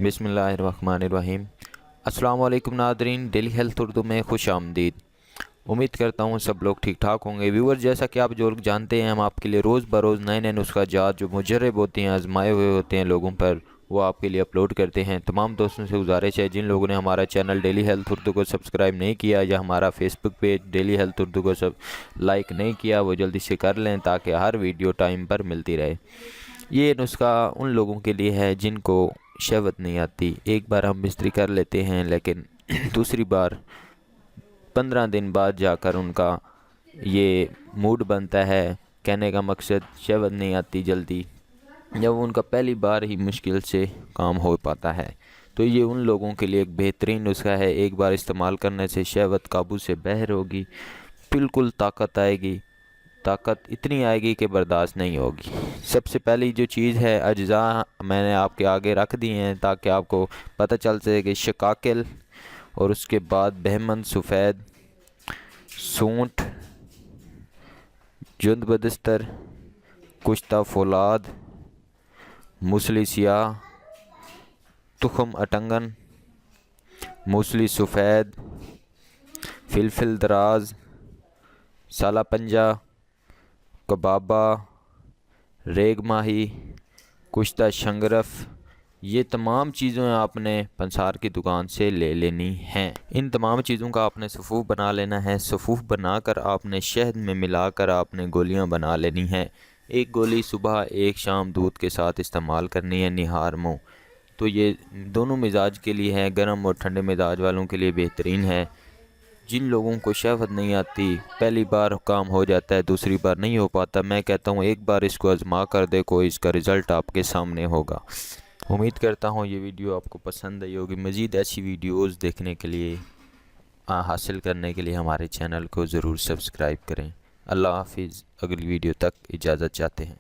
बिस्मिल्लाहिर्रहमानिर्रहीम। अस्सलाम वालेकुम नादरीन, डेली हेल्थ उर्दू में खुश आमदीद। उम्मीद करता हूँ सब लोग ठीक ठाक होंगे। व्यूअर, जैसा कि आप जो लोग जानते हैं, हम आपके लिए रोज़ बरोज़ नए नए नुस्खा जात जो मुजर्रब होते हैं, आजमाए हुए होते हैं लोगों पर, वो आपके लिए अपलोड करते हैं। तमाम दोस्तों से गुजारिश है, जिन लोगों ने हमारा चैनल डेली हेल्थ उर्दू को सब्सक्राइब नहीं किया या हमारा Facebook page daily health Urdu को सब लाइक नहीं किया, वो जल्दी से कर लें ताकि हर वीडियो टाइम पर मिलती रहे। ये नुस्खा उन लोगों के लिए है जिनको शहवत नहीं आती। एक बार हम बिस्तरी कर लेते हैं, लेकिन दूसरी बार 15 दिन बाद जाकर उनका ये मूड बनता है। कहने का मकसद, शहवत नहीं आती जल्दी, जब उनका पहली बार ही मुश्किल से काम हो पाता है। तो ये उन लोगों के लिए एक बेहतरीन नुस्खा है। एक बार इस्तेमाल करने से शहवत काबू से बाहर होगी, बिल्कुल ताकत आएगी। ताकत इतनी आएगी कि बर्दाश्त नहीं होगी। सबसे पहली जो चीज़ है, अज्जा मैंने आपके आगे रख दी हैं ताकि आपको पता चल सके कि शकाकिल, और उसके बाद बहमन सफ़ेद, सूंठ, जुंद बदस्तर, कुश्ता फौलाद, मूसली सियाह, तुखम अटंगन, मूसली सफ़ेद, फिलफिल दराज, साला पंजा, कबाबा, रेग माही, कुश्ता शंगरफ, ये तमाम चीज़ें आपने पंसार की दुकान से ले लेनी हैं। इन तमाम चीज़ों का आपने सफ़ूफ बना लेना है। सफ़ूफ बनाकर आपने शहद में मिलाकर आपने गोलियां बना लेनी हैं। एक गोली सुबह, एक शाम दूध के साथ इस्तेमाल करनी है, निहार मुँह। तो ये दोनों मिजाज के लिए है, गर्म और ठंडे मिजाज वालों के लिए बेहतरीन है। जिन लोगों को शहवत नहीं आती, पहली बार काम हो जाता है, दूसरी बार नहीं हो पाता, मैं कहता हूँ एक बार इसको आजमा कर देखो, इसका रिज़ल्ट आपके सामने होगा। उम्मीद करता हूँ ये वीडियो आपको पसंद आई होगी। मज़ीद ऐसी वीडियोज़ देखने के लिए, हासिल करने के लिए हमारे चैनल को ज़रूर सब्सक्राइब करें। अल्लाह हाफिज़। अगली वीडियो तक इजाज़त चाहते हैं।